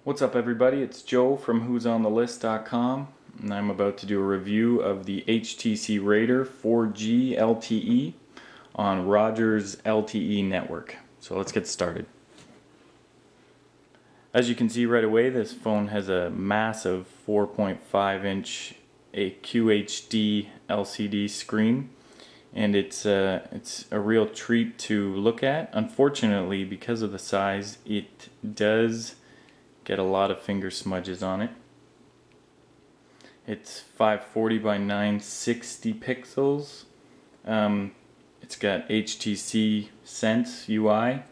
What's up everybody, it's Joe from who'sonTheList.com and I'm about to do a review of the HTC Raider 4G LTE on Razr's LTE network. So let's get started. As you can see right away, this phone has a massive 4.5 inch QHD LCD screen, and it's a real treat to look at. Unfortunately, because of the size, it does get a lot of finger smudges on it. It's 540 by 960 pixels. It's got HTC Sense UI.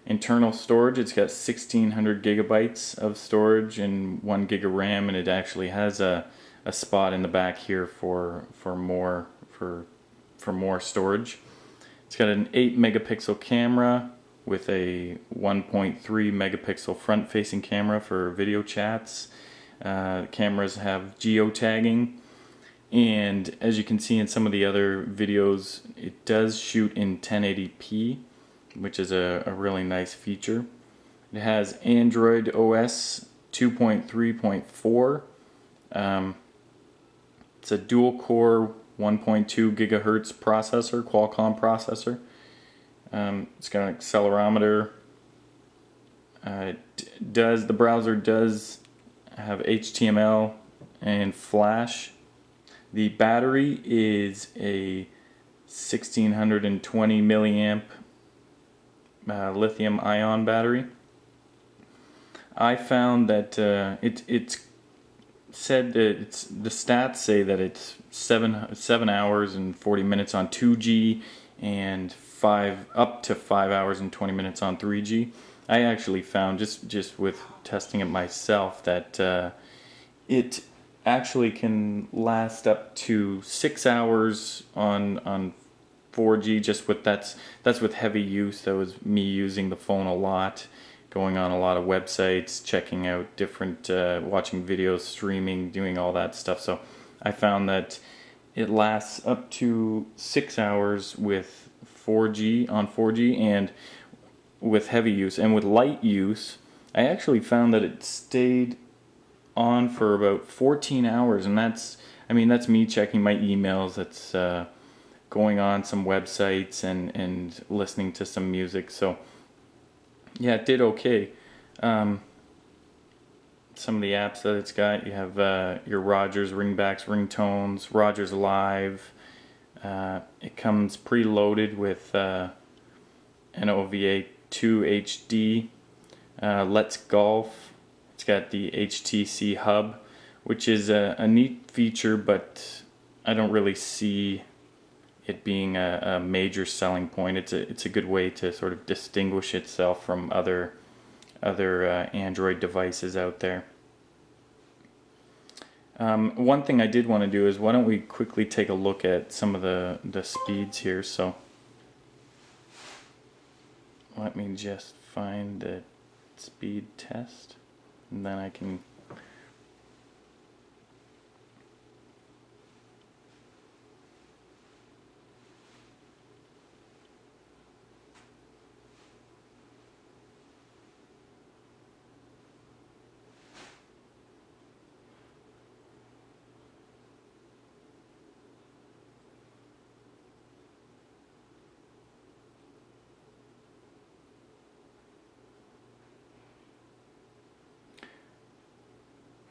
Internal storage, it's got 1600 gigabytes of storage and 1 gig of RAM, and it actually has a spot in the back here for more storage. It's got an 8 megapixel camera with a 1.3 megapixel front-facing camera for video chats. Cameras have geotagging, and as you can see in some of the other videos, it does shoot in 1080p, which is a really nice feature. It has Android OS 2.3.4. It's a dual-core 1.2 gigahertz processor, Qualcomm processor. It's got an accelerometer. The browser does have HTML and Flash. The battery is a 1620 milliamp lithium ion battery. I found that it's said that the stats say that it's 7 hours and 40 minutes on 2G and up to 5 hours and 20 minutes on 3G. I actually found just with testing it myself that it actually can last up to 6 hours on 4G. Just with that's with heavy use. That was me using the phone a lot, going on a lot of websites, checking out different, watching videos, streaming, doing all that stuff. So I found that it lasts up to 6 hours with 4G on 4G, and with heavy use. And with light use, I actually found that it stayed on for about 14 hours, and that's me checking my emails. That's going on some websites and listening to some music. So yeah, it did okay. Some of the apps that it's got, you have your Rogers ringbacks, ringtones, Rogers Live. It comes preloaded with an OVA 2 HD, Let's Golf. It's got the HTC Hub, which is a neat feature, but I don't really see it being a major selling point. It's a good way to sort of distinguish itself from other Android devices out there. One thing I did want to do is, why don't we quickly take a look at some of the speeds here. So let me just find the speed test, and then I can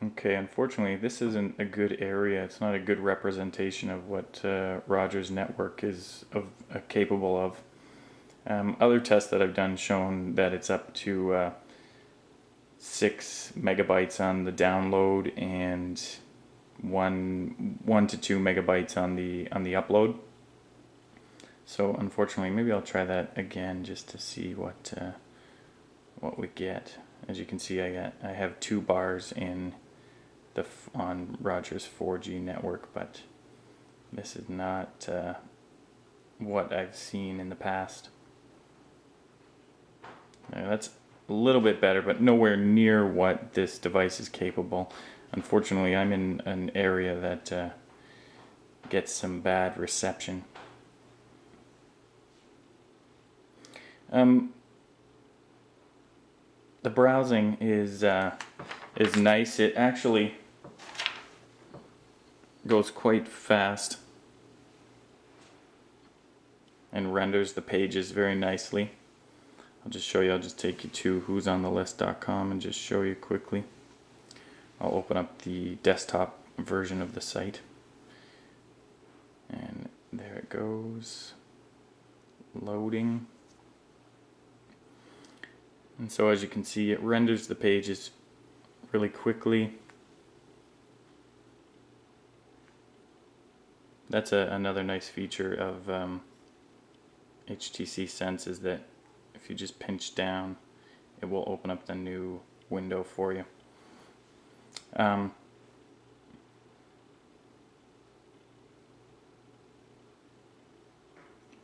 Okay, unfortunately, this isn't a good area. It's not a good representation of what Rogers network is capable of. Other tests that I've done shown that it's up to 6 megabytes on the download and 1 to 2 megabytes on the upload. So unfortunately, maybe I'll try that again just to see what we get. As you can see, I have 2 bars on Rogers 4G network, but this is not what I've seen in the past. Now, that's a little bit better, but nowhere near what this device is capable. Unfortunately, I'm in an area that gets some bad reception. the browsing is nice. It actually goes quite fast and renders the pages very nicely. I'll just show you. I'll just take you to who'sonthelist.com and just show you quickly. I'll open up the desktop version of the site, and there it goes, loading. And so as you can see, it renders the pages really quickly. That's another nice feature of HTC Sense, is that if you just pinch down, it will open up the new window for you.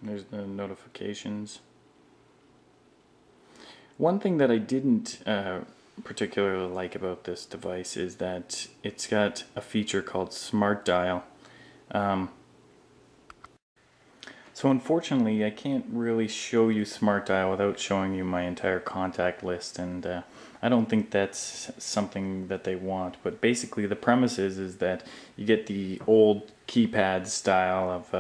There's the notifications. One thing that I didn't particularly like about this device is that it's got a feature called Smart Dial. So unfortunately, I can't really show you Smart Dial without showing you my entire contact list, and I don't think that's something that they want. But basically, the premise is that you get the old keypad style of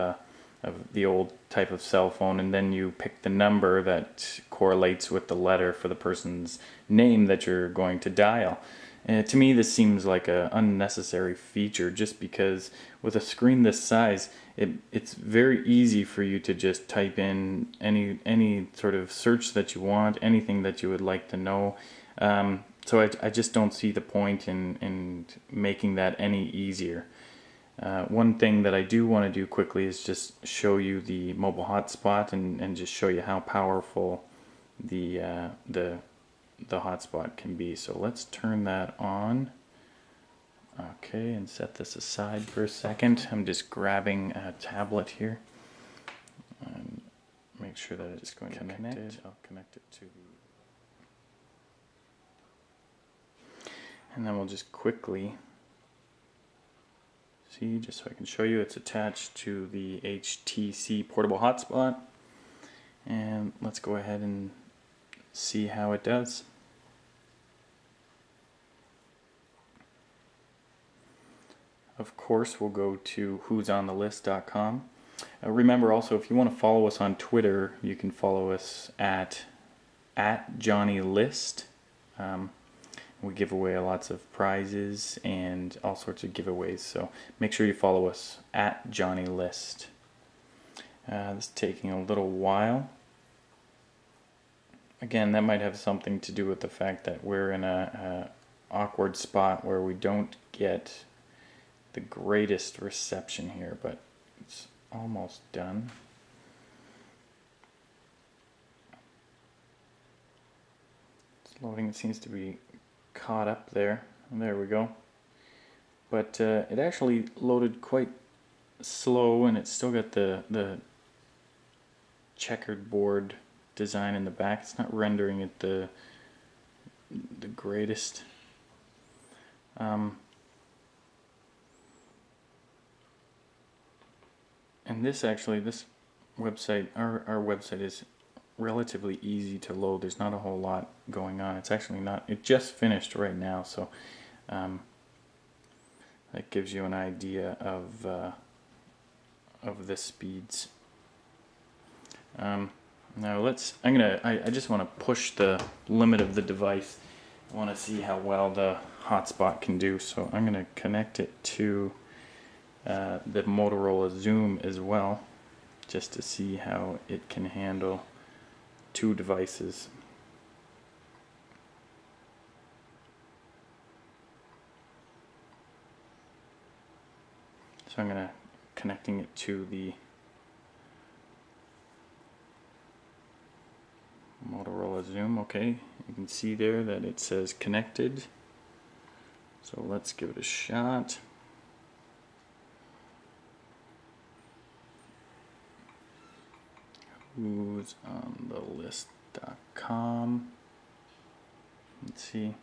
the old type of cell phone, and then you pick the number that correlates with the letter for the person's name that you're going to dial. And to me, this seems like an unnecessary feature, just because with a screen this size, it's very easy for you to just type in any sort of search that you want, anything that you would like to know. So I just don't see the point in making that any easier. One thing that I do want to do quickly is just show you the mobile hotspot and just show you how powerful the hotspot can be. So let's turn that on. Okay, and set this aside for a second. I'm just grabbing a tablet here and make sure that it's going to connect. I'll connect it to the... And then we'll just quickly see, just so I can show you, it's attached to the HTC portable hotspot. And let's go ahead and see how it does. Of course, we'll go to who'sonthelist.com. Remember also, if you want to follow us on Twitter, you can follow us at JohnnyList. We give away lots of prizes and all sorts of giveaways, so make sure you follow us at JohnnyList. This is taking a little while. Again, that might have something to do with the fact that we're in a awkward spot where we don't get the greatest reception here, but it's almost done. It's loading. It seems to be caught up there. And there we go. But it actually loaded quite slow, and it's still got the checkered board design in the back. It's not rendering it the greatest. And this website, our website is relatively easy to load. There's not a whole lot going on. It's actually not, it just finished right now, so that gives you an idea of the speeds. Now I just want to push the limit of the device. I want to see how well the hotspot can do, so I'm going to connect it to the Motorola Zoom as well, just to see how it can handle two devices. So I'm connecting it to the Motorola Zoom. Okay, you can see there that it says connected. So let's give it a shot. who'sonthelist.com. Let's see.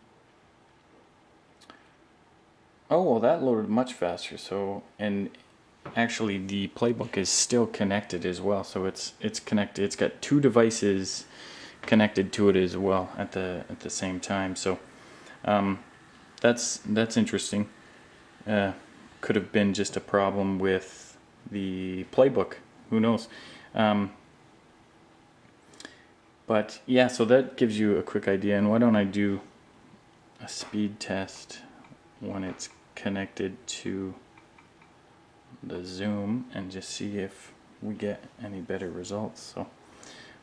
Oh, well, that loaded much faster. So, and actually the playbook is still connected as well. So it's connected. It's got two devices connected to it as well at the same time. So that's interesting. Could have been just a problem with the playbook. Who knows? But yeah, so that gives you a quick idea. And why don't I do a speed test when it's connected to the zoom and just see if we get any better results. So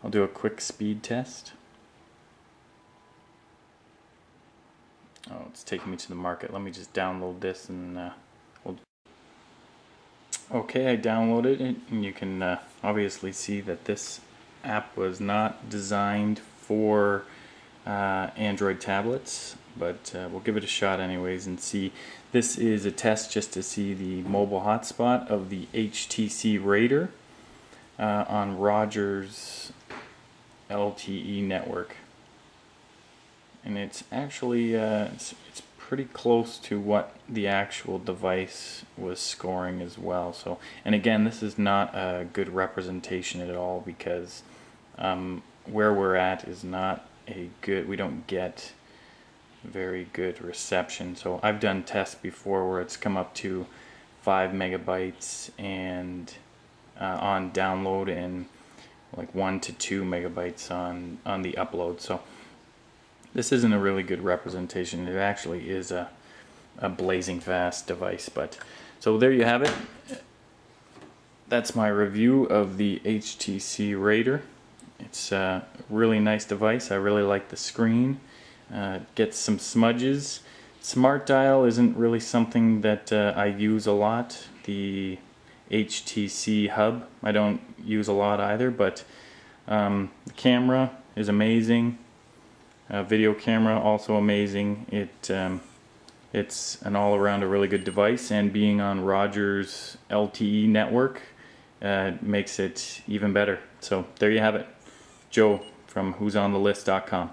I'll do a quick speed test. Oh, it's taking me to the market. Let me just download this and okay, I downloaded it, and you can obviously see that this app was not designed for Android tablets, but we'll give it a shot anyways and see. This is a test just to see the mobile hotspot of the HTC Raider on Razr's LTE network, and it's actually it's pretty close to what the actual device was scoring as well. So, and again, this is not a good representation at all, because where we're at is not a good, we don't get very good reception. So I've done tests before where it's come up to 5 megabytes and on download, and like 1 to 2 megabytes on the upload. So this isn't a really good representation. It actually is a blazing fast device. But so there you have it. That's my review of the HTC Raider. It's a really nice device. I really like the screen. Gets some smudges. Smart dial isn't really something that I use a lot. The HTC hub I don't use a lot either, but the camera is amazing. Video camera also amazing. It's an all-around a really good device, and being on Razr's LTE network makes it even better. So there you have it. Joe from who'sonTheList.com.